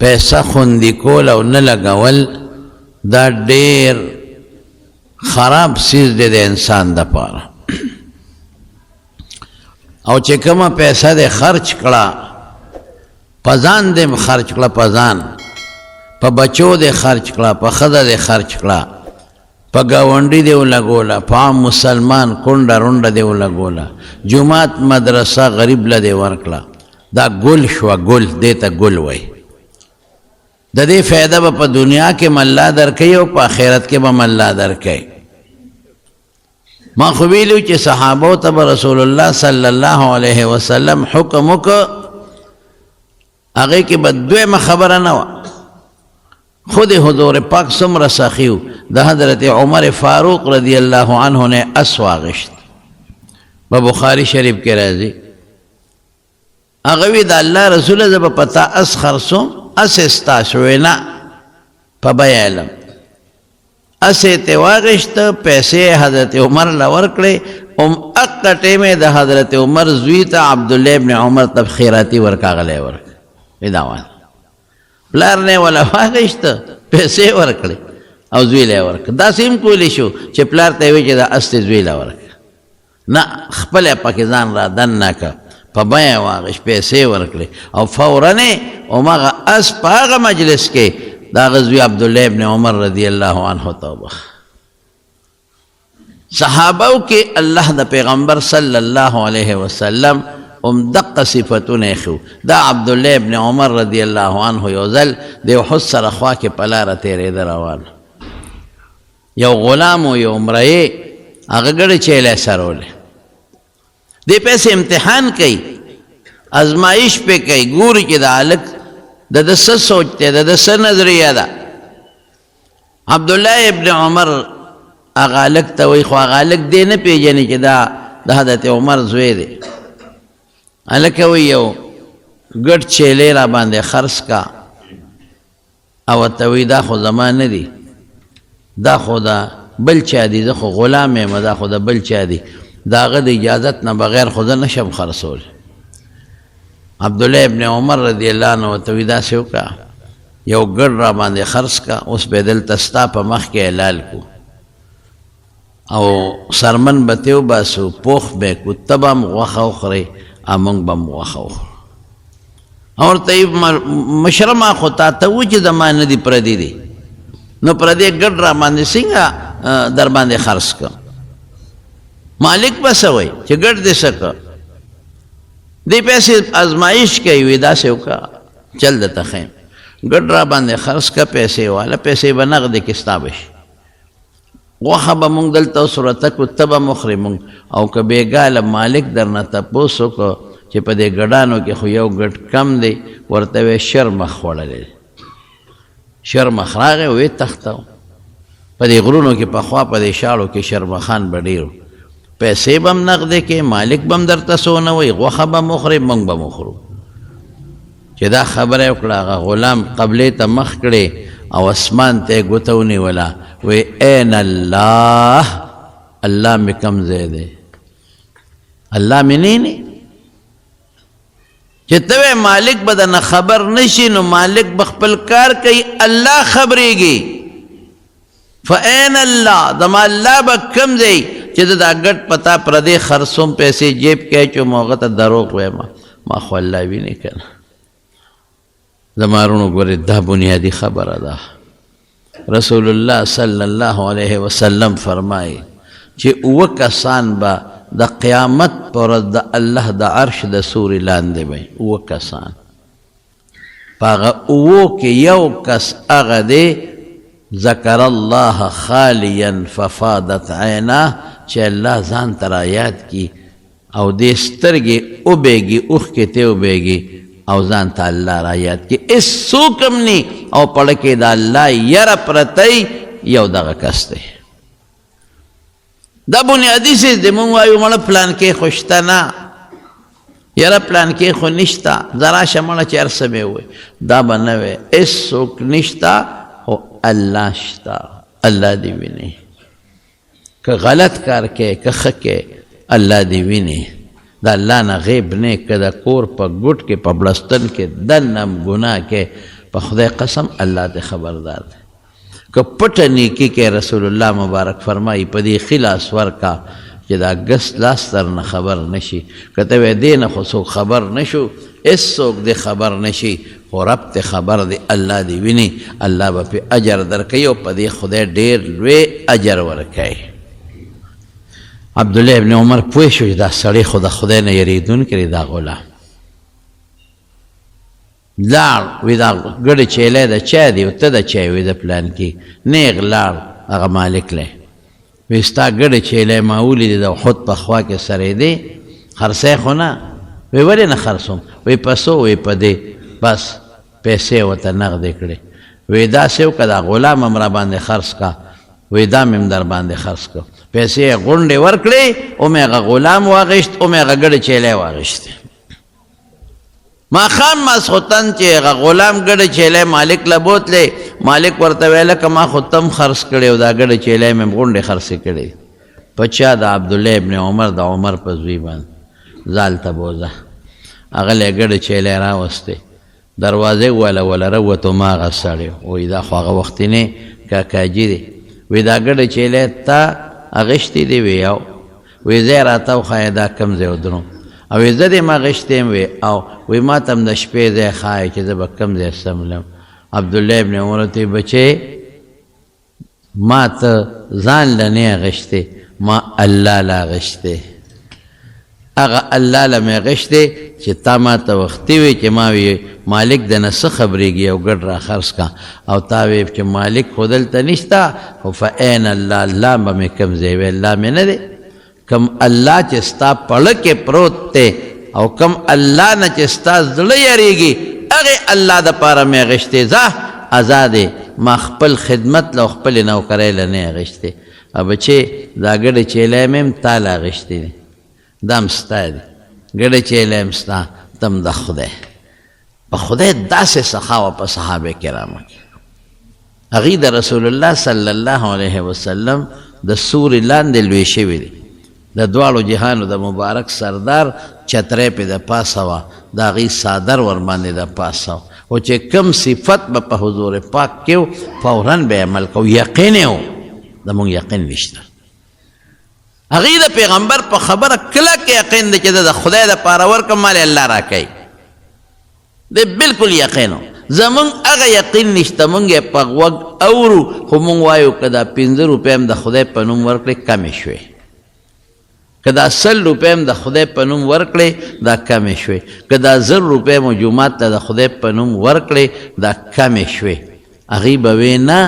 پیسہ خوندی کول او نه لګول دا ډیر خراب چیز دی د انسان د پاره. او چې کومه پیسہ دې خرچ کړه پزان دې خرچ کړه، پزان په بچو دې خرچ کړه، په خزه دې خرچ کړه، په گاونډي دې ولګوله، په عام مسلمان کونډه رونډه دې ولګوله، جماعت مدرسه غریب له دې ورکړه، دا ګل شوه، ګل دې ته ګل وای. د دې فایده به په دنیا کې الله درکوي او په آخرت کې به الله درکوي. ما خو ویلو چې صحابو ته به رسول الله صلی الله علیه وسلم حکم وکړ، هغې کې به دویمه خبره نه وه. خود حضور پاک څومره سخي و، د حضرت عمر فاروق رضی الله عنه نه اس واغشت، په بخاري شریف کې راځي. هغه وی د الله رسول زه به پتا اس خرڅوم، اس ستاسو نه په بیه علم اسې ته واغشت، پیسې حضرت عمر له ورکړې. اقه ټیمې د حضرت عمر زوی ته عبدالله ابن عمر تبخیراتی ورکاغلی ورک اداوان پلار نه ولا واغشت، پیسې ورکړې او زوی له ورک. دا سیم کولی شو چې پلار ته وی چې دا است زوی له ورک، نه خپل پکې ځان را دن نه کا، په بیه واغش پیسې ورکړې او فورا او مغه اس په هغه مجلس کې دا غزوی عبدالله ابن عمر رضی اللہ عنہ توبہ. صحابو کے اللہ دا پیغمبر صلی اللہ علیہ وسلم دق صفتون اخو. دا عبدالله ابن عمر رضی اللہ عنہ یوزل دیو حسر اخوا کے پلار تیرے دروان یو غلام و یو امرئے اغگڑ چیلے سرولے دی پیسے امتحان کئی، ازمائش پہ کئی، گوری کی دا علق دا دا سا سوچتے دا سا نظریہ دا. عبداللہ ابن عمر اغالک تاوی خو اغالک دے نا پیجنی چی دا حضرت عمر زوی دے. علکوی یو گڑ چیلے را باندے خرس کا او تاوی دا خو زمان ندی، دا خو دا بل چا دی، دا خو غلام ایم، دا خو دا بل چا دی، دا غد اجازت نا بغیر خود نشم خرسول. عبداللہ ابن عمر رضی اللہ عنہ تویدہ سے کا یو گڑ را باندے خرس کا، اس پہ دل تستا پا مخ کے علال کو او سرمن بتیو باسو پوخ بے کو تبام غخو خرے امنگ بم غخو خرے. اور تیب مشرمہ خطا تاوی چی زمان دی پردی دی نو پردی گڑ را باندے سنگا در باندے خرس کا. مالک بس ہوئی چی گڑ دے سکا دی پیسے ازمائش کئی ویدہ سے ہوکا چل دیتا خیم گڑ را باندے خرس کا پیسے والا پیسے بناغ دے کستابش وخا با مونگ دلتا سورتکو تبا مخری مونگ او که بیگال مالک درنا تپوسو که چی پا دے گڑانو کی خویو گڑ کم دے ورطوے شرمخ وڑا لے شرمخ راغے وی تختاو پا دے غرونو کی پا خوا پا دے شاڑو کی شرمخان بڑیرو پیسے بم نقدے کے مالک بم در تسونوی غوخا بم مخری منگ بم مخرو. چی دا خبر اکڑا غلام قبلے تا مخ کڑے او اسمان تے گتونی ولا وی این اللہ، اللہ میں کم زیدے، اللہ میں نہیں. چی توے مالک بدن خبر نشی نو مالک بخپل کار کئی اللہ خبری گی. فین اللہ دما اللہ با کم زی چی دا گٹ پتا پردے خرسوں پیسے جیب کے چو موقع دروغ وے ما خو اللہ بھی نہیں کنا. زمارونو گوری دا بنیادی خبر دا. رسول اللہ صلی اللہ علیہ وسلم فرمائی چی اوہ کسان با دا قیامت پر دا اللہ دا عرش دا سوری لاندے بھئی اوہ کسان پاگا اوہ کے یو کس اغا دے ذکر اللہ خالیا ففادت عینا چی اللہ زان ترا یاد کی او دے سترگی اوبیگی اوخ کے تے اوبیگی او زان تا اللہ را یاد کی اس سوکم نی او پڑکے دا اللہ یر پرتی یو دا کستے. دا بنیادی سے دے مونگ آئیو مڑا پلان کے خوشتا نا یر پلان کے خو نشتا ذرا شمڑا چیر سمے ہوئے دا بنوے اس سوک نشتا او اللہ شتا اللہ دیوی نہیں کہ غلط کار کے کہ خکے اللہ دیوی نہیں. دا اللہ نا غیب نے کہ دا کور پا گھٹ کے پا بلستن کے دنم گناہ کے پا په خدای قسم الله ته خبردار دی که پټه نیکي کې رسول الله مبارک فرمایي په دې خلاص ورکا چې دا ګس لاس در نه خبر نشي که ته وې دې نه خو څوک خبر نشو هېڅوک دې خبر نشي خو رب ته خبر دی الله دې ویني الله به پې اجر درکوي او په دې خدای ډېر لوی اجر ورکوي عبدالله ابن عمر پوه شو چې دا سړی خو د خدای نه یریدونکی دی دا غلام لاړ وی دا ګډه چیلی د چا دی او ته د چای وی د پلان کې نیغ لاړ هغه مالک لی وی ستا ګډه چیلی ما ولیدې د احد په خوا کې سری دی خرڅی خو نه وی ولې نه خرڅوم وی په څو وی په دې بس پیسې ورته نغدې کړې وی داسې وکړه دا غلام هم را باندې خرڅ کا وی دا مې هم در باندې خرڅ کړه پیسې یې غونډې ورکړې او مې هغه غلام واغېشت او مې هغه ګډه چیلی واغېشتې ماښام ماسخوتن چې هغه غلام ګډه چیلی مالک له بوتلی مالک ورته ویله که ما خو تم خرڅ کړی او دا ګډه چیلی مې غونډې خرڅې کړې په چا د عبدالله ابن عمر د عمر په زوی باندې زال ته بوځه هغه لی ګډه چیلی راوستې دروازې والا وله روتو ما هغه سړی وایي دا خو هغه وختینې کاکاجي دی وی دا ګډه چیلی تا اغشتی دی وی او وی زی راته وښایه دا کم ځای ودرو او وی زه دې ما اغشتی یم وی او وی ما ته هم د شپې ځای ښایه چې زه به کم ځای سملم عبدالله ابن عمر ته بچې ما ته ځان له نه اغشتی ما الله له اغشتی هغه الله له مې اغشتی چې تا ما ته وختي وی چې ما وی مالک د نه څه خبرېږي او ګډ را خرڅ کا او تا وی چې مالک خو دلته نشته خو فعین الله الله به مې کوم ځای وی الله مې نه دی کوم الله چې ستا پړه کې پروت دی او کوم الله نه چې ستا زړه یریږي هغې الله دپاره مې اغشتې ځه ازادې ما خپل خدمت له خپلې نوکرۍ له نه اغشتې بچې دا ګډه چیلی مې هم تا له اغشتې دی دا هم ستا دی ګډه چیلی هم ستا تم د خدای په خدای داسې سخا وه په صحابه کرامو کې هغوی د رسول الله صلی الله علیه وسلم د سورې لاندې لوی شوي دي د دواړو جهانو د مبارک سردار چترۍ پې د پاسه وه د هغوی صادر ورباندې د پاسه وه او چې کم صفت به په حضور پاک کې و فوراً به عمل کو یقین یې و زموږ یقین نشته هغوی د پیغمبر په خبره کلک یقین دی چې د خدای دپاره ورکړم مال الله راکوي دی بالکل یقین و زمونږ هغه یقین نشته مونږ یې په غوږ اورو خو مونږ وایو که دا 5 روپۍ هم د خدای په نوم ورکړې کمې شوې که دا 100 روپۍ هم د خدای په نوم ورکړې دا کمې شوې که دا 1000 روپۍ مو جومات ته د خدای په نوم ورکړې دا کمې شوې هغوی به وی نه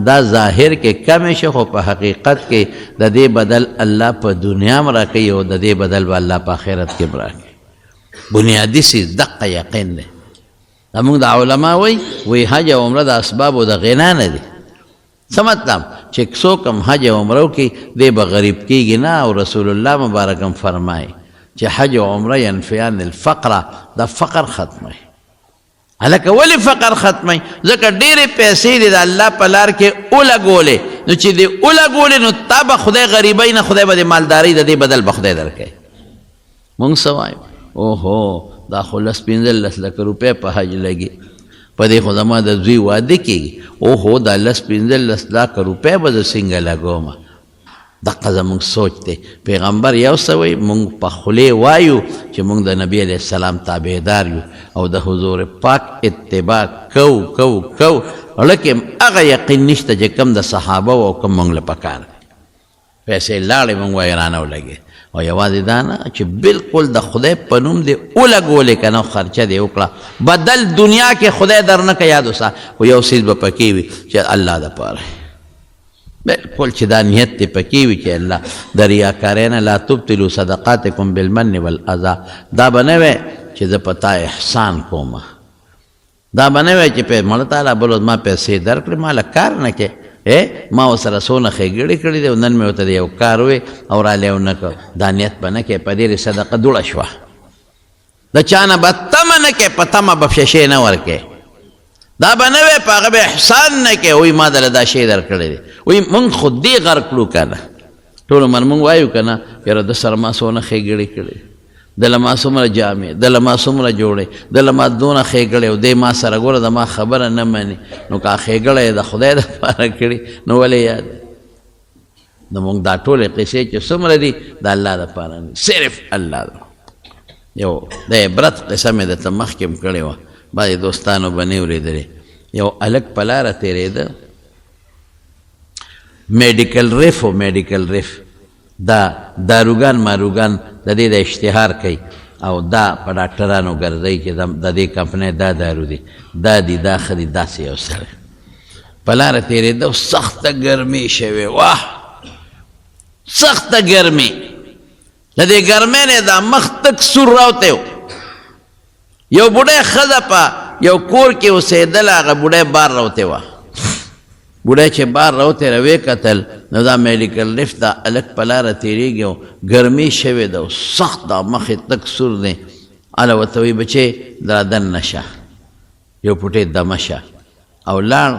دا ظاهر کې کمې شوې خو په حقیقت کې د دې بدل الله په دنیا هم راکوي او د دې بدل به الله په آخرت کې هم راکوي بنیادي څیز دقه یقین دی زمونږ د علما وی حج او عمره د اسبابو د غنا نه دي څه مطلب چې څوک هم حج او عمره وکړي دی به غریب کېږي نه او رسول الله مبارک هم فرمایي چې حج او عمره ینفیان الفقره دا فقر ختموي هلکه ولې فقر ختموي ځکه ډېرې پیسې دي د الله په لار کې ولګولې نو چې دې ولګولې نو تا به خدای غریبۍ نه خدای به د مالدارۍ د دې بدل به خدای درکوي مونږ څه وایو اوهو دا خو 15 لکه روپۍ په حج لګي په دې خو زما د زوی واده کېږي اوهو دا 15 لکه روپۍ به زه څنګه لګوم دقه زموږ سوچ دی پیغمبر یو څه وایي مونږ په خولې وایو چې مونږ د نبي علیه السلام تابعدار یو او د حضور پاک اتباع کو لکه هغه یقین نشته چې کم د صحابه او کم مونږ له پکار پیسې لاړې مونږ وایي رانه ولګې او یوازې دا نه چې بالکل د خدای په نوم دې ولګولې که نه خرچه دې وکړه بدل دنیا کې خدای در نه که یاد وسه خو یو څیز به پکې وي چې الله دپاره بالکل چې دا نیت دې پکې وي چې الله د ریاکارۍ نه لا تبطلوا صدقاتکم بالمن والاذى دا به نه وی چې زه په تا احسان کوم دا به نه وی چې په مړه تعالی بل ما پیسې درکړې ما له کار نه کې ما ورسره څونه ښېګړې کړي دي او نن مې ورته د یو کار وی او رالی ونه کړ دا نیت به نه کوې په ډېرې صدقه دوړه شوه د چا نه به تمه نه کوې په تمه به شیشې نه ورکوې دا به نه وی په هغه به احسان نه کوې وایي ما دله دا شی در کړی دی وایي مونږ خو دې غر کړو که نه ټول عمر مونږ وایو که نه یاره د سره ما څونه ښېګړې کړي دله ما څومره جامې دله ما څومره جوړې دله ما دونه ښېګړې او دی ما سره ګوره د ما خبره نه مني نو که ښېګړه یې د خدای دپاره کړي نو ولې یاد د مونږ دا ټولې قصې چې څومره دي د الله دپاره نه صرف الله ده یو د عبرت قصه مې درته مخکې م کړې وه بعضې دوستانو به نه اورېدلې یو هلک په لاره تېرېده میډیکل ریف دا داروګان ماروګان د دې د اشتهار کوي او دا په ډاکټرانو ګرځوي چې د دې کمپنۍ دا دارو دي دا دي دا ښه دي داسې یو سړی په لاره تېرېده او سخته ګرمي شوې واه سخته ګرمي د دې ګرمۍ نه دا مخ تک سور راوتی و یو بوډۍ ښځه په یو کور کې اوسېدله هغه بوډۍ بار راوتی وه بوډۍ چې بار راوتی روی کتل نو دا میډیکل ریف دا هلک په لاره تېرېږي او ګرمي شوې ده او سخت دا مخ یې تک سور دی هله ورته وایي بچې دا دننه شه یو پوټې دمه شه او لاړ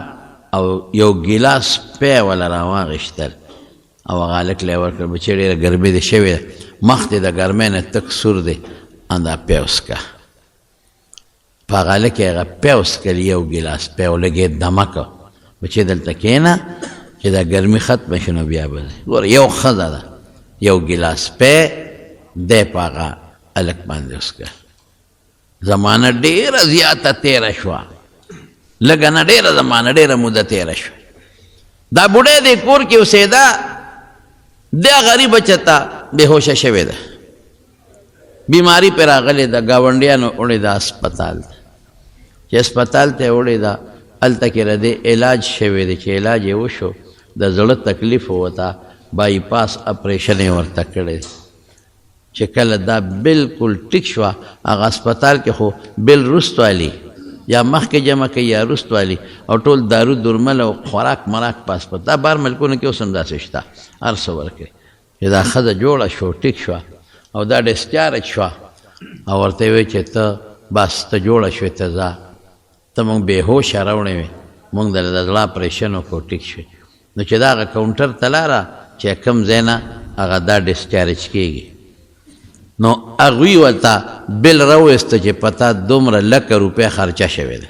او یو ګیلاس پی وله راواغېشتل او هغه هلک له یې ورکړل بچې ډېره ګرمي دې شوې ده مخ دې د ګرمۍ نه تک سور دی دا پی وڅښه په هغه هلک یې هغه پی وڅښل یو ګیلاس پی او لږ یې دمه کړ بچې دلته کښېنه چې دا ګرمي ختمه شي نو بیا به ګوره یو ښځه ده یو ګیلاس پی دی په هغه هلک باندې وڅښه زمانه ډېره زیاته تېره شوه لږه نه ډېره زمانه ډېره موده تېره شوه دا بوډۍ دې کور کې اوسېده دا غریبه چېرته بېهوشه شوې ده بیماري پرې راغلې ده ګاونډیانو وړې ده هسپتال ته چې هسپتال ته یې وړې ده هلته کې د دې علاج شوی دی چې علاج یې وشو د زړه تکلیف ورته بای پاس اپریشن یې ورته کړی چې کله دا بلکل ټیک شوه هغه هسپتال کې خو بل رست والی یا مخکې جمع کوي یا رست والی او ټول دارو درمل او خوراک مراک په هسپتال دا بار ملکونو کې اوس هم داسې شته هر څه ورکوي چې دا ښځه جوړه شو ټیک شوه او دا ډسچارج شوه او ورته یې وایي چې ته بس ته جوړه شوې ته ځه ته مونږ بېهوشه راوړې وې مونږ د زړه اپریشن وکړو ټیک شوې نو چې دا هغه کاونټر ته لاړه چې کوم ځای نه هغه دا ډسچارج کېږي نو هغوی ورته بل راویسته چې په تا دومره لکه روپۍ خرچه شوې ده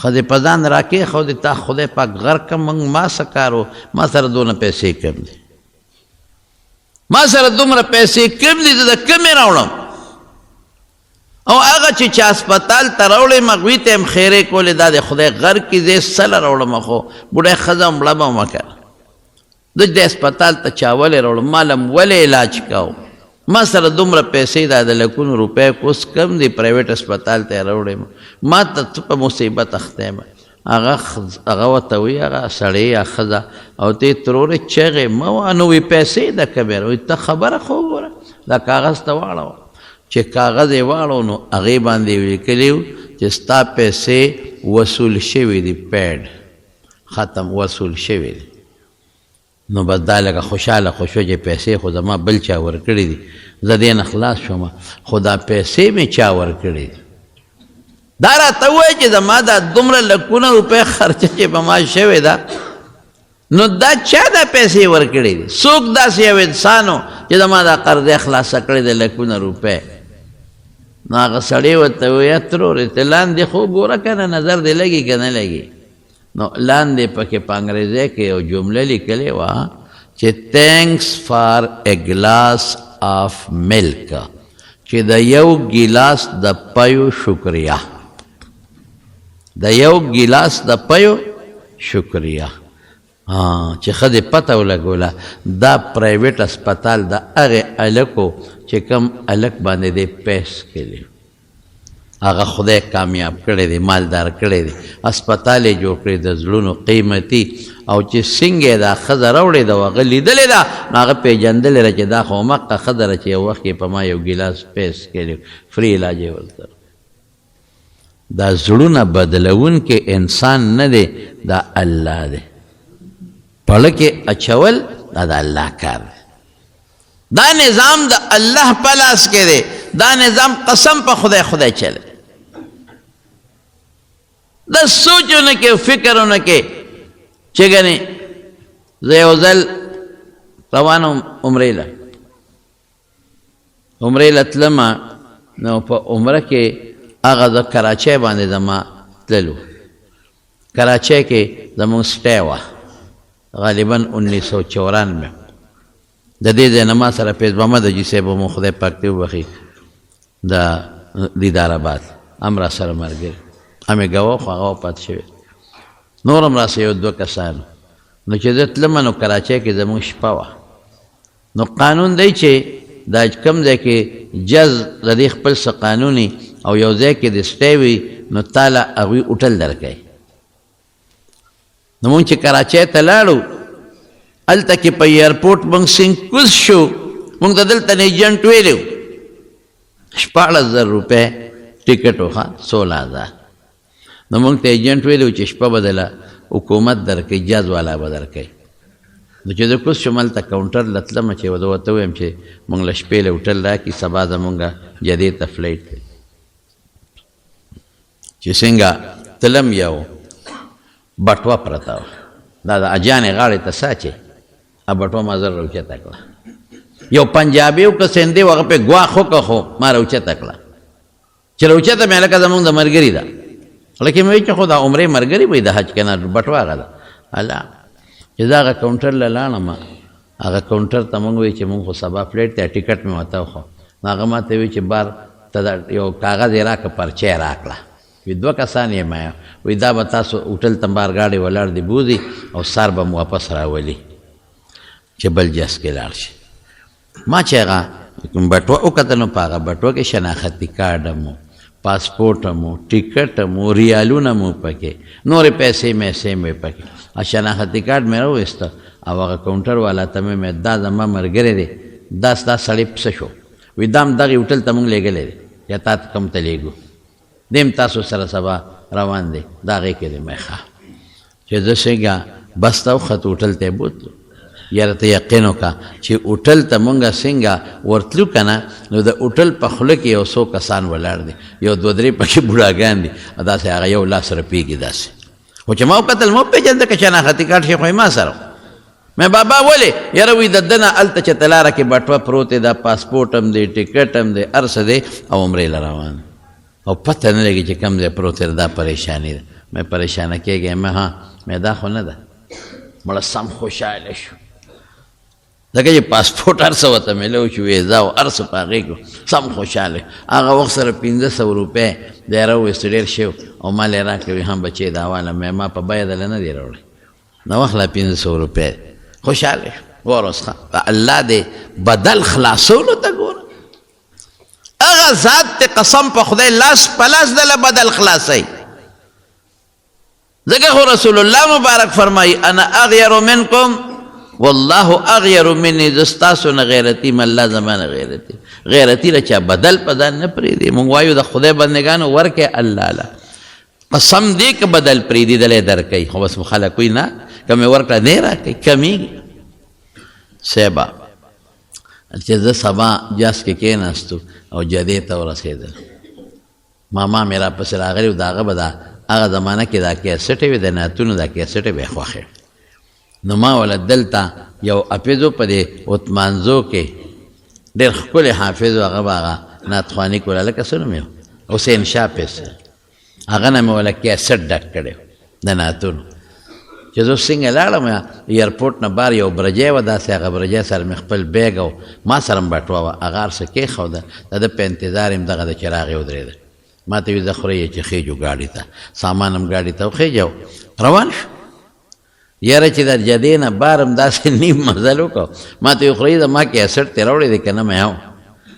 ښځې په ځان راکېښودې تا خدای پاک غر کړم ما څه کار و ما سره دونه پیسې کم دي ما سره دومره پیسې کم دي زه د کمې راوړم او هغه چې هسپتال ته راوړې هغوی ته یې هم خیرې کولې دا د خدای غر کې زه سله راوړم خو بوډۍ ښځه مړه به مه کړه زه د هسپتال ته چا ولې راوړم ما له ولې علاج کوم ما سره دومره پیسې دا د لکونو روپۍ اوس کم دي پرایویټ هسپتال ته یې راوړې ما ته ته په مصیبت اخته یم هغه ورته وایي هغه سړی یا ښځه او ته یې ترورې چغې مه وه نو وایي پیسې د کمې وایي ته خبره خو وګوره دا کاغذ ته واړوه چې کاغذ یې واړو نو هغې باندې یې لیکلي و چې ستا پیسې وصول شوي دي پیډ ختم وصول شوي دي نو بس دا لکه خوشحاله خو شو چې پیسې خو زما بل چا ورکړي دي زه دې نه خلاص شوم خو دا پیسې مې چا ورکړي دي دا راته ووایي چې زما دا دومره لکونه روپۍ خرچه چې په ما شوې ده نو دا چا دا پیسې ورکړي دي څوک داسې یو انسان و چې زما دا قرضې خلاصه کړې ده لکونه روپۍ نو هغه سړی ورته ووایي ترورې ته لاندې خو ګوره که نه نظر دې لګي که نه لګي نو لاندې پکې په انګریزۍ کې یو جمله لیکلې وه چې تھینکس فار اے ګلاس آف ملک چې د یو ګیلاس د پیو شکریه د یو ګیلاس د پیو شکریه چې ښځې پته ولګوله دا پرایویټ هسپتال د هغې هلکو چې کوم هلک باندې دی پیس کړي هغه خدای کامیاب کړی دی مالدار کړی دی هسپتال یې جوړ کړی د زړونو قیمتي او چې څنګه یې دا ښځه راوړې ده هغه لیدلې ده نو هغه پېژندلې ده چې دا خو همغه ښځه ده چې یو وخت یې په ما یو ګیلاس پیس کړی فري علاج یې ورته دا زړونه بدلونکی انسان نه دی دا الله دی پړه کې اچول دا د الله کار دی دا نظام د الله په لاس کې دی دا نظام قسم په خدای خدای چلے دا سوچونه کې فکرونه کې چې ګنې زه یو ځل روان وم عمرې له عمرې لتلمه نو په عمره کې هغه د کراچۍ باندې زما تللو کراچۍ کې زمونږ سټی وه غالبا 1994 د دې ځای نه ما سره فیض محمد حاجي صاحب مو خدای پاک دې وبخي د دیدار آباد هم را سره ملګري همې ګوه خو هغه وفات شوی نور هم راسه یو دوه کسانو نو چې زه تلمه نو کراچۍ کې زمونږ شپه وه نو قانون دی چې دا کوم ځای کې جز د دې خپل څه قانوني او یو ځای کې د سټی وي نو تاله هغوی هوټل درکوي نو مونږ چې کراچۍ ته لاړو هلته کې په ایرپورټ مونږ سینکوز شو مونږ ته دلته نه ایجنټ ویلی و 14,000 روپۍ ټکټ و ښه 16,000 نو مونږ ته ایجنټ ویلی و چې شپه به دله حکومت درکوي جز والا به درکوي نو چې زه کوز شم هلته کاونټر له تلمه چې زه ورته ویم چې مونږ له شپې له هوټل راکړي سبا زمونږ جدې ته فلایټ دی چې څنګه تلم یو بټوه پرته وه دا د اجانې غاړې ته ساچې بټوه ما زر راوچته کړه یو پنجابي و که سندي و هغه پې ګواښ وکړه خو ما راوچته کړه چې راوچته مې لکه زمونږ د ملګري ده لکه مې وایي چې خو دا عمرې ملګري وایي د حج که نه بټوه هغه ده الله چې زه هغه کاونټر له لاړم هغه کاونټر ته مونږ وایي چې مونږ خو سبا فلایټ دی ټکټ مې ورته وښو نو هغه ما ته وایي چې بار ته یو کاغذ یې راکړه پرچه یې راکړه وی دوه کسان یې ما وی دا به تاسو هوټل ته بار ګاډۍ ولاړ دی بوځي او سار به مو واپس راولي چې بل جس کې لاړ شي ما چې هغه بټوه وکتل نو په هغه بټوه کې شناختي کارډ هم و پاسپورټ هم و ټکټ هم و ریالونه مو پکې نورې پیسې میسې مې پکې شناختي کارډ مې راوویسته او هغه کاونټر والا ته مې دا زما ملګری دی دا ستا سړی څه شو وی دا هم دغې هوټل ته مونږ لیږلی دی یا تا ته کوم ته لیږو دیم تاسو سره سبا روان دی دا هغې کې دی مې ښه چې زه څنګه بس ته وخت هوټل ته یې بوتلو یاره ته یقین وکړه چې هوټل ته مونږ څنګه ورتلو که نه نو د هوټل په خوله کې یو څو کسان ولاړ دي یو دوه درې پکې بوډاګان دي داسې هغه یو لاس رپېږي داسې خو چې ما وکتل ما وپېژنده که شناختي کارډ شي خو یې ما سره مې بابا ولې یاره وایي د ده نه هلته چې ته لاره کې بټوه پروت دی دا پاسپورټ هم دی ټکټ هم دی هر څه دی او عمرې له روان او پته نه لګي چې کوم ځای پروت دی دا پریشاني ده مې پریشانه کېږي مې ها مې دا خو نه ده مړه سم خوشحاله شو ځکه چې پاسپورټ هر څه ورته میلو شو ویزا او هر څه په هغې کې سم خوشحاله هغه وخت سره 1500 روپۍ دی راوویست ډېر شو او ما یې راکړې هم بچې دا واله مې ما په بیه دله نه دی راوړی نو وخت لا 1500 روپۍ خوشحاله شو ګوره اوس الله دې بدل خلاصولو ته ګوره هغه ذات ته قسم په خدای لاس په لاس دله بدل خلاصوي ځکه خو رسول الله مبارک فرمایي انا اغیر منکم والله اغیر مني زستاسو نه غیرتی من الله زمانه غیرتی غیرتی له چا بدل په ځان نه پرېږدي مونږ وایو د خدای بندګانو ورکې الله له قسم دې که بدل پرېږدي دلی درکوي خو بس خلک وایي نه که مې ورکړه دی راکوي کمیږي صحبه چې زه سبا جاس کې کېناستو او جدې ته ورسېدل ماما مې راپسې راغلی و د هغه به دا هغه زمانه کې دا کیسټې وې د نعتونو دا کیسټې به یې خوښې نو ما ولا دلته یو حافظو په دې عثمانزو کې ډېر ښکلی حافظ و هغه به هغه نعتخواني کوله لکه څه نوم یې حسین شاه پیس هغه نه مې ولا کیسټ ډک کړی د نعتونو چې زه څنګه لاړم ایرپورټ نه بار یو برجی وه داسې هغه برجی سره مې خپل بیګ او ما سره م بټوه وه هغه هر څه کېښوده د ده په انتظار یم دغه د چراغ یې ودرېده ما ته وي زه خورئ چې خېجو ګاډي ته سامان هم ګاډي ته وخېجو روان شو یاره چې د جدې نه بار هم داسې نیم مزل وکړو ما ته وي خورئ زما کیسټ ترې راوړی دی که نه مې هو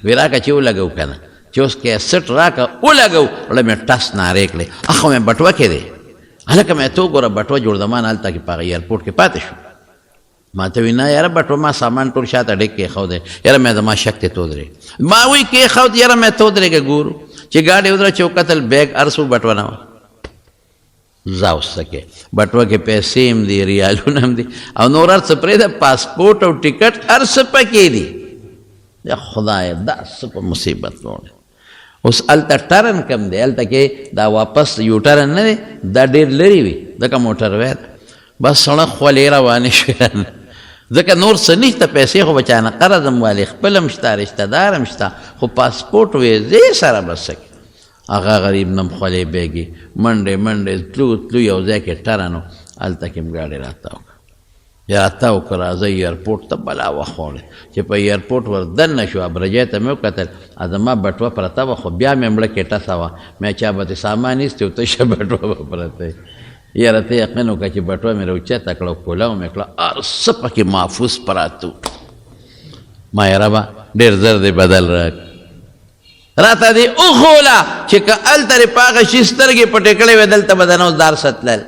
وی راکړه چې ولګو که نه چې اوس کیسټ راکړه ولګو وړه مې ټس نارې کړې اخو مې بټوه کې دی هلکه مې ته وګوره بټوه جوړدمان هلته کې په هغه ایرپورټ کې پاتې شو ما ته وی نه یاره بټوه ما سامان ټول شاته ډېک کېښودی یاره مې زما شک ته تو درې ما وی کېښود یاره مې تو درېږه ګورو چې ګاډۍ ودره چې وکتل بیګ هر څه بټوه نه وه ځه اوس څه کې بټوه کې پیسې هم دي ریالونه هم دي او نور هر څه پرېږده پاسپورټ او ټکټ هر څه پکې دي یا خدایه دا څه په مصیبت وړی اوس هلته ټرن کم دی هلته کې دا واپس یو ټرن نه دی دا ډېر لرې وي ځکه موټر وی ده بس سړک خولې روانې شوې ځکه نور څه نشته، پیسې خو به چانه قرض هم والي، خپل هم شته، رشته دار هم شته، خو پاسپورټ ویزې سره به څه کوي. هغه غریب نم خولې بیګي منډې منډې تلو یو ځای کې ټرنو، هلته کې م ګاډي راته وکړه، یا راته وکړه راځئ ایرپورټ ته. بلا وخوړې چې په ایرپورټ ور دننه شو، برجۍ ته مې وکتل، زما بټوه پرته وه، خو بیا مې مړه کېټه څه وه، مې چا به سامان ایستې و، تشه بټوه به پرته. یاره ته یقین وکړه چې بټوه مې راوچته کړه او پولاو مې کړه، هر څه پکې محفوظ پراته و. ما یې ربه ډېر زر دی بدل راکړه، راته دې وښوله چې که هلته دې په هغه شي سترګې پټې کړې وې، دلته به د نو دار ستلل.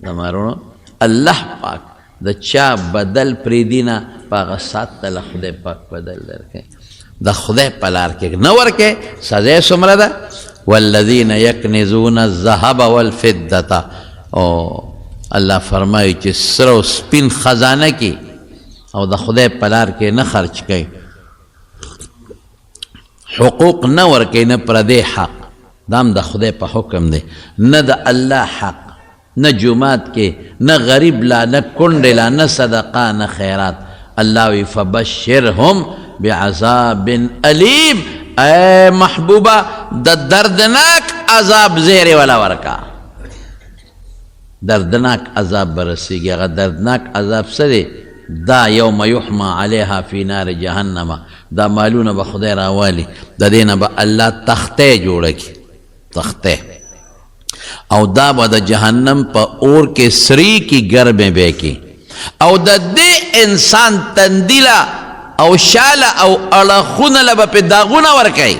زما الله پاک د چا بدل پریدي نه، په هغه سات ته له خدای پاک بدل درکوي. د خدای په لار کې نه ورکوې، سزا یې څومره ده؟ والذین یکنزون الذهب والفضة. او الله فرمایي چې سره او سپین خزانه کې او د خدای په لار کې نه خرچ کوي، حقوق نه ورکوي، نه پردی حق، دا هم د خدای په حکم دی، نه د الله حق، نه جماعت کې، نه غریب لا، نه کونډې لا، نه صدقه، نه خیرات. الله وی فبشرهم بعذاب علیم. اے محبوبه د دردناک عذاب زیری والا ورکا، دردناک عذاب برسیږي. هغه دردناک عذاب څه دی؟ دا یوم یحما علیها فی نار جهنم، دا مالونه به خدای راوالي، د دې نه به الله تختې جوړه کړي، تختې، او دا به د جهنم په اور کې سری کی ګرمې به کی، او د دې انسان تندیله او شاله او اړخونه له به پې داغونه ورکوي،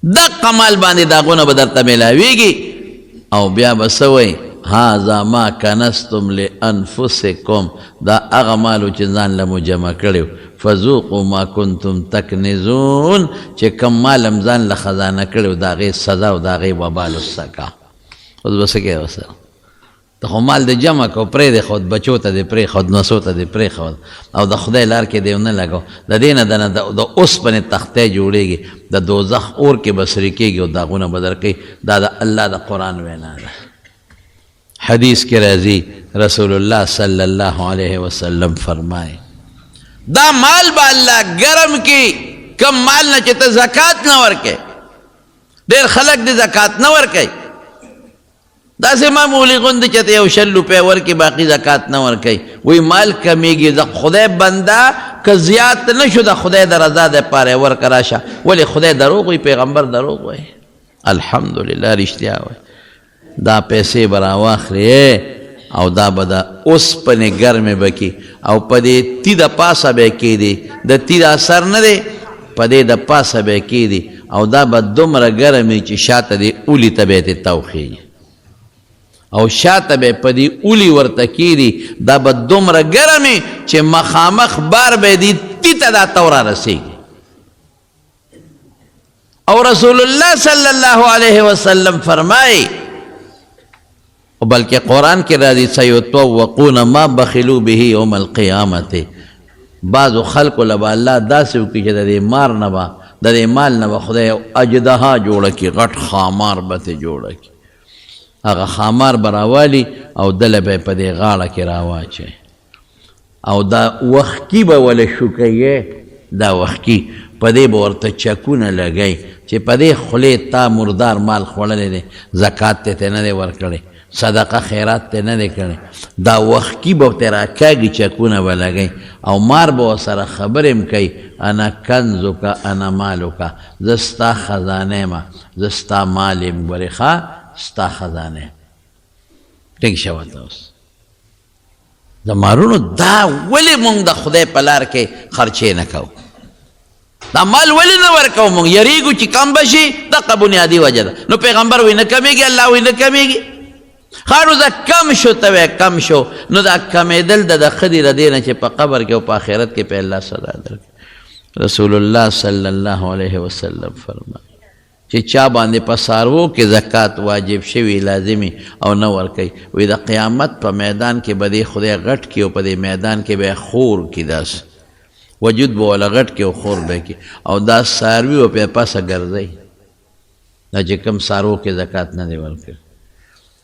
دا کمال باندې داغونه به درته میلاویږي. او بیا به څه وایي؟ هذا ما کنستم لانفسکم، دا هغه مالو چې ځان له مو جمع کړی، فذوقوا ما کنتم تکنزون، چې کم مال هم ځان له خزانه کړی، د هغې سزا او د هغې وبال وڅکه. اوس به څه کوې ورسره؟ ته خو مال دې جمع کو، پرېږدې، بچو ته دې پرېښود، نسو ته دې پرېښود، او د خدای لار کې دې ونه لګو. د دې نه د اوسپنې تختې جوړېږي، د دوزخ اور کې به سري کېږي او داغونه به درکوي. دا د الله د قرآن وینا ده. حدیث کې راځي رسول الله صلی الله علیه وسلم فرمایي دا مال به الله ګرم کی، کم مال نه چې ته زکات نه ورکې. ډېر خلک دې زکات نه ورکوي، داسې معمولي غوندې چې ته یو 100 روپۍ ورکې، باقي زکات نه ورکوي. وایي مال کمیږي، د خدای بنده که زیات نه شو، د خدای د رضا دپاره یې ورکه راشه. ولې خدای دروغ وایي، پیغمبر دروغ وایي؟ الحمدلله رښتیا وایي. دا پیسې به راواخلې او دا به د اوسپنې ګرمې به کي، او په دې تی د پاسه به یې کېدي، د تی د اثر نه دی، په دې د پاسه به یې کېدي، او دا به دومره ګرم وي چې شاته دې اولي ته به یې توخېږي، او شاته به په دې اولی ورته کېدي، دا به دومره ګرم وي چې مخامخ بار به دې تی ته دا تو را رسېږي. او رسول الله صلی الله علیه وسلم فرمایي، او بلکې قرآن کې راځي سیطوقون ما بخلوا به یوم القیامت. بعضو خلکو له به الله داسې وکړي چې د دې مار نه به، د دې مال نه به خدای اجدها جوړه کړي، غټ خامار به ترې جوړه کړي. هغه خامار به راوالي او دله به یې په دې غاړه کې راواچوي، او دا وښکي به وله شوکوي، دا وښکي په دې به ورته چکونه لګوي چې په دې خولې تا مردار مال خوړلی دی، زکات ته نه دی ورکړی، صدقه خیرات ته نه دی کړی، دا وښکي به ورته راکاږي، چکونه به لګوي، او مار به ورسره خبرې هم کوي، انا کنزکه انا مالکه، زه ستا خزانه یم، زه ستا مال یم، ګورې ښه ستا خزانه. ټینګ شوه ته اوس د مارونو دا ولې مونږ د خدای په لار کې خرچې نه کوو؟ دا مال ولې نه ورکوو؟ مونږ یریږو چې کم به شي، دغه بنیادي وجه ده. نو پیغمبر وایي نه کمیږي، الله وایي نه کمیږي. ښه نو دا کم شو، ته وایې کم شو، نو دا کمېدل د ښه دي له دې نه چې په قبر کې او په آخرت کې په الله سزا درکړي. رسول الله صلی الله علیه وسلم فرمایي چې چا باندې په څاروو کې زکات واجب شوي لازمي او نه ورکوي، وایي د قیامت په میدان کې به دې خدای غټ کړي، او په دې میدان کې به یې خور کړي، داسې وجود به وله غټ کړي او خور به کړي، او دا څاروي به پسه ګرځوي، دا چې کوم څاروو کې زکات نه دی ورکړي.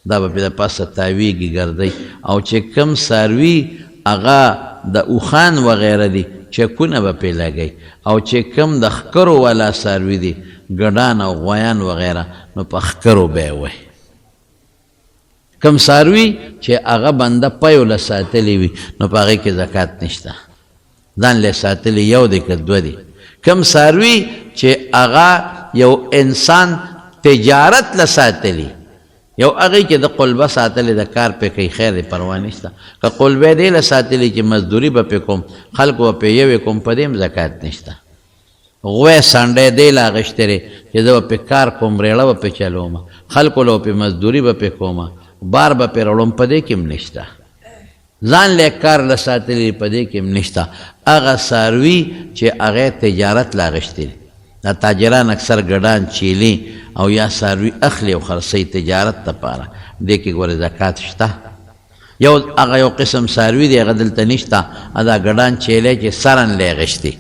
دا به د پاسه تاویږي ګرځئ او چې کم څاروي هغه د اوښان وغیره دي چکونه به پې لګئ او چې کم د ښکرو والا څاروي دي ګډان او غویان وغیره نو په ښکرو به یې وی کم څاروي چې هغه بنده پیو له ساتلی وي نو په هغې کې زکات نشته ځان له ساتلی یو دی که دوه دي کم څاروي چې هغه یو انسان تجارت له ساتلی یو هغې چې د قلبه ساتلی د کار پې کوي خیر دی پروا نشته که قلبه دی له ساتلی چې مزدوري به پې کوم خلکو به پې یوې کوم په دې هم زکات نشته غوی سنډی دی له اخیستی دی چې زه به پې کار کوم ریړه به پې چلوم خلکو له پې مزدوري به پې کوم بار به پې راوړم په دې کې هم نشته ځان له کار له ساتلی په دې کې هم نشته هغه څاروي چې هغې تجارت له اخیستی دی دا تاجران اکثر ګډان چیلي او یا څاروي اخلي او خرڅوي تجارت دپاره دې کې ګورې زکات شته یو هغه یو قسم څاروي دی هغه دلته نشته دا ګډان چیلی چې سرن لی اخیستي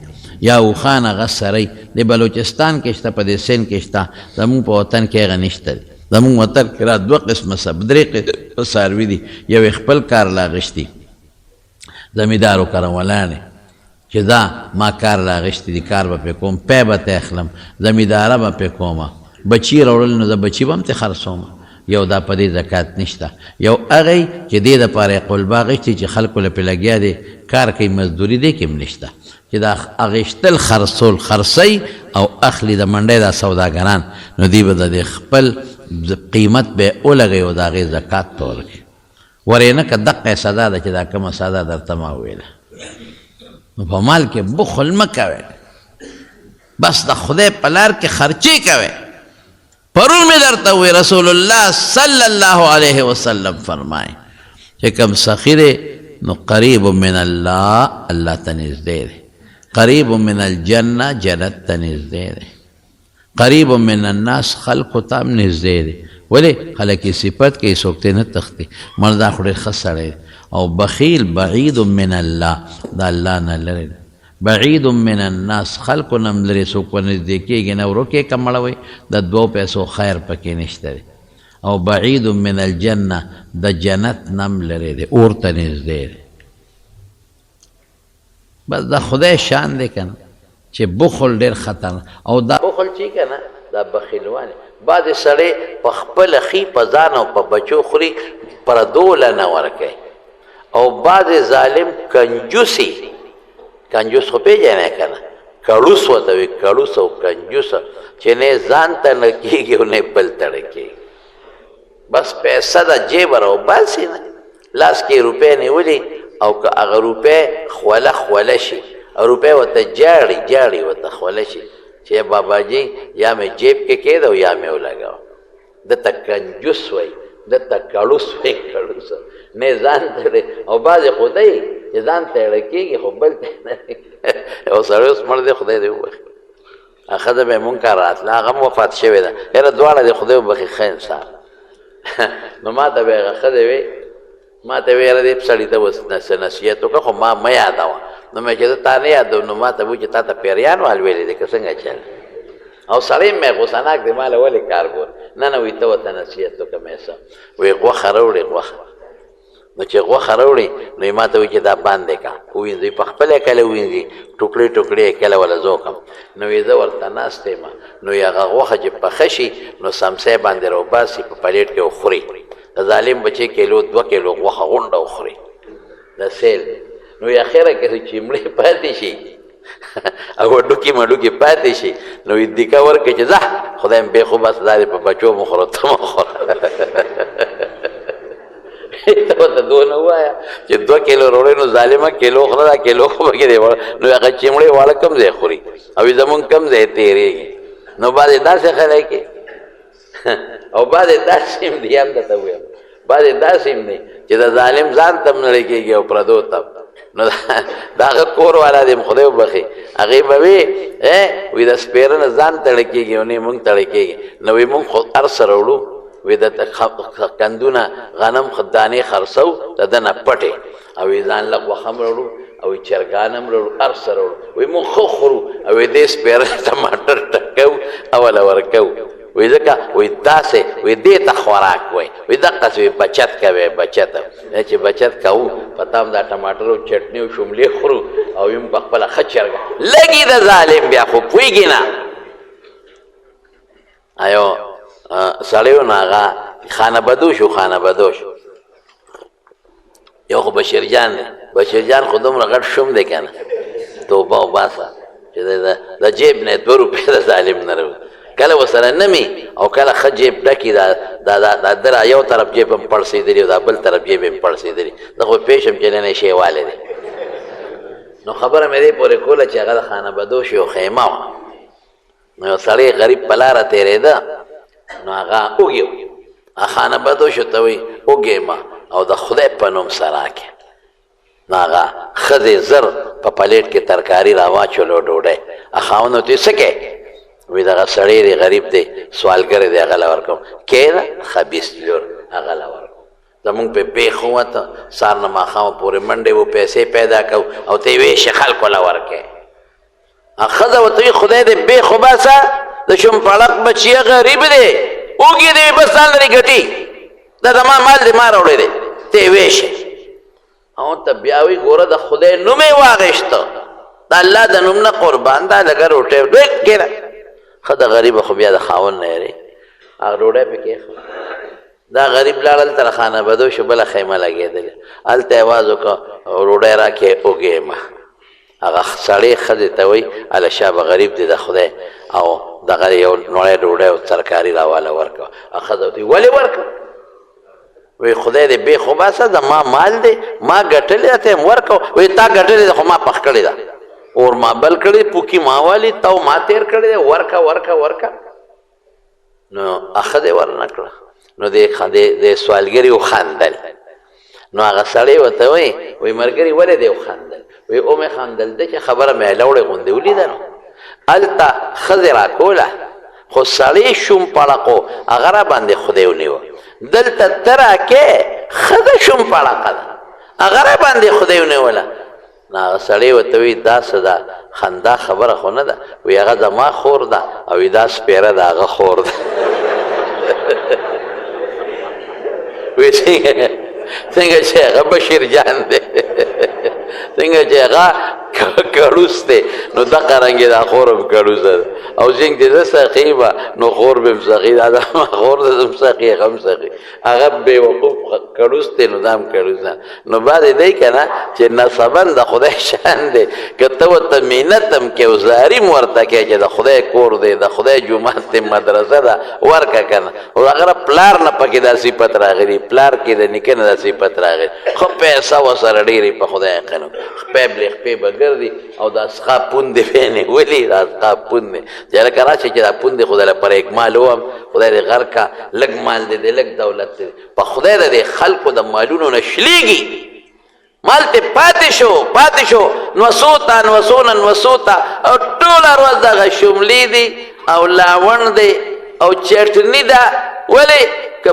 یا اوښان هغه سری د بلوچستان کې شته په دې سند کې شته زمونږ په وطن کې هغه نشته دی زمونږ وطن کې را دوه قسمه درې قسمه څاروي دي یو یې خپل کار له اخیستي زمیندارو کروانې چې دا ما کار له اخیستي دي کار به پې کوم پی به ته اخلم زمینداره به پې کومه بچي راوړل نو زه بچي به هم ترې خرڅوم یو دا په دې زکات نشته یو هغی چې دې دپاره یې قلبه اخیستي چې خلکو له پې لګیا دی کار کوي مزدوري دې کې هم نشته چې دا اخیستل خرڅول خرڅوي او اخلي د منډۍ دا سوداګران نو دوی به د خپل قیمت به یې ولګوي او د هغې زکات ته ورکړي ورې نه که دقه سزا ده چې دا کومه سزا درته ما وویله نو په مال کې بخل مه کوئ بس د خدای په لار کې خرچې کوئ پرون مې درته ووی رسول الله صلی الله علیه وسلم فرمایي چې کوم سخي دی نو قریب من الله الله ته نږدې دی قریب من الجنه جنت ته نږدې دی قریب من الناس خلقو ته هم نږدې دی ولې خلک یې صفت کوي څوک ترې نه تښتي مړ دا خو ډېر ښه سړی او بخیل بعید من الله دا الله نه لرې دی بعید من الناس خلقو نه هم لرې څوک ورنږدې کېږي نه ورکې که مړوئ د دوو پیسو خیر پکې نشته دی او بعید من الجنه د جنت نه هم لرې دی اور ته نږدې دی بس د خدای شان دی که نه چې بخل ډېر خطرناک او دا بخل چې که نه دا بخیلوان بعضې سړی په خپله خي په ځان او په بچو خوري پردو له نه ورکوي او بعضې ظالم کنجوسي کنجوس خو پېژنئ که نه کړوس ورته وي کړوس او کنجوسه چې نه ځان ته نه کېږي او نه بل ته نه کېږي بس پیسه د جیبه راوباسي نه لاس کې روپۍ نیولي او که هغه روپۍ خوله خوله شي روپۍ ورته جاړي جاړي ورته خوله شي چې باباجي یا مې جیب کې کېده او یا مې ولګاوه دته کنجوس وایي دته کړوس وایي کړوس نه ځان ته او بعضې خو دی چې ځان ته اړه کېږي خو بل ته نه یو سړی اوس مړ دی خدای دې وبخي ښځه به یې مونږ کار راتله هغه هم وفات شوې ده یاره دواړه دې خدای وبخي ښه انسان نو ما ته به یې هغه ښځې وی ما ته وی یاره دې سړي ته اوس نصیحت وکړه خو ما مه یادوه نو مې چې زه تا نه یادوم نو ما ته وایي چې تا ته پیریان وال ویلې دی که څنګه چل او سړی مې غوسناک دی ما له ولې کار ګور نه نه وایي ته ورته نصیحت وکړه مې څه وایي غوښه راوړې غوښه نو چې غوښه راوړې نو یې ما ته وایي چې دا باندې کا ووینځئ په خپله یې کله ووینځي ټوکړې ټوکړې یې کله وله زوکم نو وایي زه ورته ناست یم نو یې هغه غوښه چې پخه شي نو سمسۍ باندې راوباسي په پلیټ کې وخوري د ظالم بچی کیلو 2 کیلو غوښه غونډه وخوري د سیل نو یې اخره کې چې مړې پاتې شي او ډوکې مډوکې پاتې شي نو یې دیکه ورکړي چې ځه خدای مې بېخو بس دا دې په بچو مه خوره ته مه خوره ته ورته دونه ووایه چې 2 کیلو روړی نو ظالمه کیلو خوره دا کیلو خو پکې دی نو هغه چمړې واړه کم ځای خوري او زمونږ کم ځای تېرېږي نو بعضې داسې خلک او بعضې داسې هم دي هم درته ووایم بعضې داسې هم دی چې د ظالم ځان ته هم نړی کېږي او پردو ته نو د هغه کور والا دی خدای وبخي هغې به وي وایي د سپېره نه ځان تړی کېږي او نه مونږ تړی کېږي نو وایي مونږ خو هر څه راوړو وایي د کندونه غنم دانې خرڅو د ده نه پټې او وایي ځان له غوښه هم راوړو او وایي چرګان هم راوړو هر څه راوړو وایي مونږ ښه خورو او وایي دې سپېره ټماټر ټکو او له ورکو وی ځکه وی داسې وی دې ته خوراک وی وی دقسې وی بچت کوې بچت چې بچت کوو پته هم دا ټماټر او چټني او شملې خورو او یم په خپله ښه چرګه لږي د ظالم بیا خو پوهېږي نه ایو سړی و نو هغه خانه بدوش و خانه بدوش یو خو بشیرجان دی بشیرجان خو دومره غټ شوم دی که نه توبه وباسه چې د جیب نه 2 روپۍ د ظالم نه راوځي کله ورسره نه مي او کله ښه جیب ډکي دا ده یو طرف جیب هم پړسېدلي او دا بل طرف جیب هم پړسېدلي زه خو پېژم چې نن یې شیوالی دی نو خبره مې دې پورې کوله چې هغه د خانه بدوش یو خیمه وه نو یو سړی غریب په لاره تېرېده نو هغه اوږې و خانه بدوشو ته وایي اوږې ما او د خدای په نوم سره کې نو هغه ښځې زر په پلیټ کې ترکاري راواچولو ډوډۍ خاوند ورته څه کوې وی دغه سړی دی غریب دی سوالګر دی هغه له ورکوم کېده خبیث لور هغه له ورکوم زمونږ پې بیخ ووته سهار نه ماښامه پورې منډې و پیسې پیدا کوو او ته یې ویشې خلکو له ورکې ښځه ورته وي خدای دې بیخ وباسه د شومپړق بچیه غریب دی اوږې دې بس ځان لرې ګټي دا زما مال دې ما راوړی دی ته یې ویشې او ته بیا وایي ګوره د خدای نوم یې واخېسته د الله د نوم نه قربان دا لږه روټۍ ډویک کېده ښه د غریبه خو بیا د خاوند نه یېرې هغه ډوډۍ پې کېښوده دا غریب لاړ هلته د خانه بدوشو بله خیمه لګېدلې هلته یې آواز وکړه روډۍ راکړې اوږې ما هغه سړی ښځې ته وایي هله شابه غریب دی د خدای او دغه یو نوړی ډوډۍ او ترکاري راواله ورکړه ښځه ورته ولې ورکړه وی خدای دې بیخ وباسه زما مال دی ما ګټلې ده ته یې ورکړه وی تا ګټلې ده خو ما پخ کړې ده اور ما بل کړی پوکي ما والی تو ما تیر کړی دی ورکه ورکه ورکه نو ښه دې ورنه کړه نو دې سوالګري وخندل نو هغه سړی ورته وایي ملګري ولې دې وخندل وی او مې خندل دی چې خبره مې لوړې غوندې ولیده نو هلته ښځې راکوله خو سړی شومپړق و هغه را باندې خدای ونیوه دلته ته راکې ښځه شومپړقه ده هغه را باندې خدای ونیوله نو هغه سړی ورته وایي دا څه ده خندا خبره خو نه ده وی هغه زما خور ده او دا سپېره د هغه خور ده وی څنګه چې هغه بشیر جان دی څنګه چې هغه کړوس دی نو دغه رنګې دا خور هم کړوسه ده او څنګه چې زه سخي به نو خور به هم سخي ده دا خور ده هم سخي هغه هم سخي هغه بېوقوف کړوس دی نو دا هم کړوسه نو بعد دی که نه چې نسبن د خدای شان دی که ته ورته مینت هم کې او زاري هم ورته کوې چې د خدای کور دی د خدای جومات دی مدرسه ده ورکه که نه او هغه پلار نه پکې دا صفت راغلي پلار کې د نیکه نه دا صفت راغلي خو پیسه ورسره ډېرې په خدای قنم خپې بلې خپې به ګرځي او دا سخا پوندې به یې نیولي دا سخا پوندې چې لکه راشي چې دا پوندې خدای لپاره اکمال وم خدای دې غر کا لږ مال دې دی لږ دولت دی په خدای د دې خلکو د مالونو نه شلېږي مال ته پاتې شو نوسوتا او ټوله ورځ دغه شملې دي او لاوڼ دی او چټني ده ولې که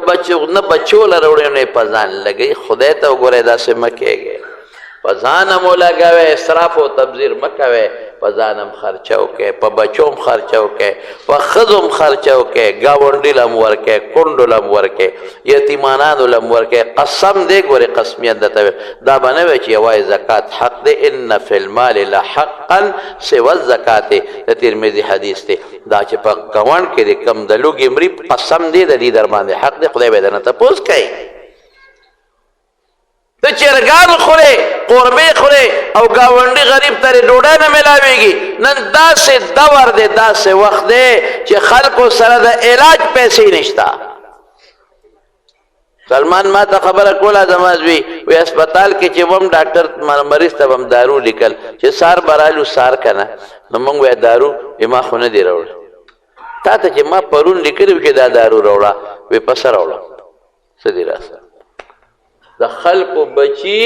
نه بچو له راوړې نه یې په ځان لګوي خدای ته وګورئ داسې مه کېږئ په ځان هم ولګوئ اسراف او تبذیر مه کوئ په ځان هم خرچه وکئ په بچو هم خرچه وکئ په ښځو هم خرچه وکئ ګاونډي له هم ورکئ کونډو له هم ورکئ یتیمانانو له هم ورکئ قسم دی ګورې قسمیت درته دا به نه وی چې یوازې زکات حق دی ان فی المال لحقا سوى الزکات د ترمذي حدیث دی دا چې په ګاونډ کې د کم د لوږې مري قسم دی د دې در باندې حق دی خدای به درنه تپوس کوي ته چرګان خورې قربې خورې او ګاونډي غریب ته ډوډۍ نه میلاویږي نن داسې دور دی داسې وخت دی چې خلکو سره د علاج پیسې نشته سلمان ما ته خبره کوله زما زوی وی هسپتال کې چې وم ډاکټر مریض ته وم دارو لیکل چې سار برالو سار که نه نو موږ وی دارو ما خو نه دی راوړه تا ته چې ما پرون لیکلي وو چې دا دارو راوړه وی پسه راوړه څه دی راسه د خلکو بچي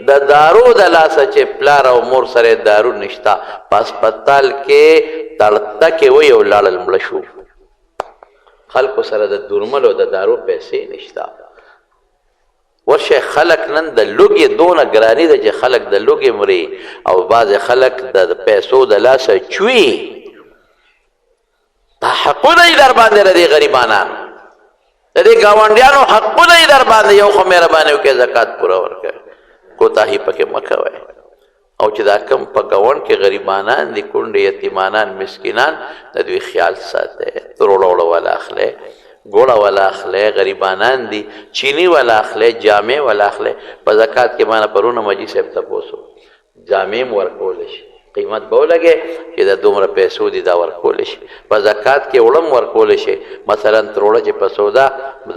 د دارو د لاسه چې پلار او مور سره دارو نشته په هسپتال کې تړتکې وی او لاړل مړه شو خلکو سره د درملو د دارو پیسې نشته ورشه خلک نن د لوږې دونه ګراني ده چې خلک د لوږې مري او بعضې خلک د پیسو د لاسه چوي دا حقونه یې در باندې د دې غریبانانو د دې ګاونډیانو حقونه یې در باندې یو خو مهرباني وکړئ زکات پوره ورکړئ کوتاهي پکې مه کوئ او چې دا کم په ګاونډ کې غریبانان دي کونډې یتیمانان مسکینان د دوی خیال ساتئ روړه وړه والا اخلئ ګوړه والا اخلئ غریبانان دي چینی والا اخلئ جامې والا اخلئ په زکات کې مانه پرونه مجي صاحب تپوس جامې م ورکولی شي قیمت به ولګې چې د دومره پیسو دي دا ورکولی شي په زکات کې وړه م ورکولی شي مثلا تروړه چې په سودا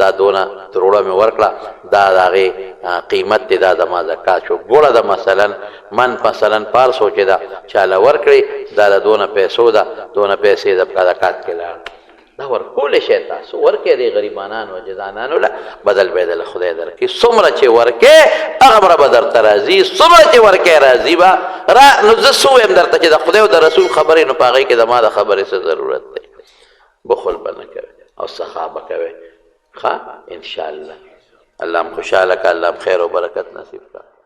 دا دونه تروړه مې ورکړه دا د هغې قیمت دی دا زما زکات شو ګوړه ده مثلا من مثلا 500 چې ده چاله ورکړي دا د دونه پیسو ده دونه پیسې د زکات کې لاړ دا ورکولی شی تاسو ورکې دی غریبانانو او جزانانو له بدل به یې د خدای درکړي څومره چې ورکې هغه به درته راځي څومره چې ورکې راځي به نو زه څه ویم درته چې د خدای او د رسول خبرې نو په هغې کې زما د خبرې څه ضرورت دی بخل به نه کوئ او سخا به کوئ ښه انشاءالله الله هم خوشحاله که الله هم خیر او برکت نصیب کړه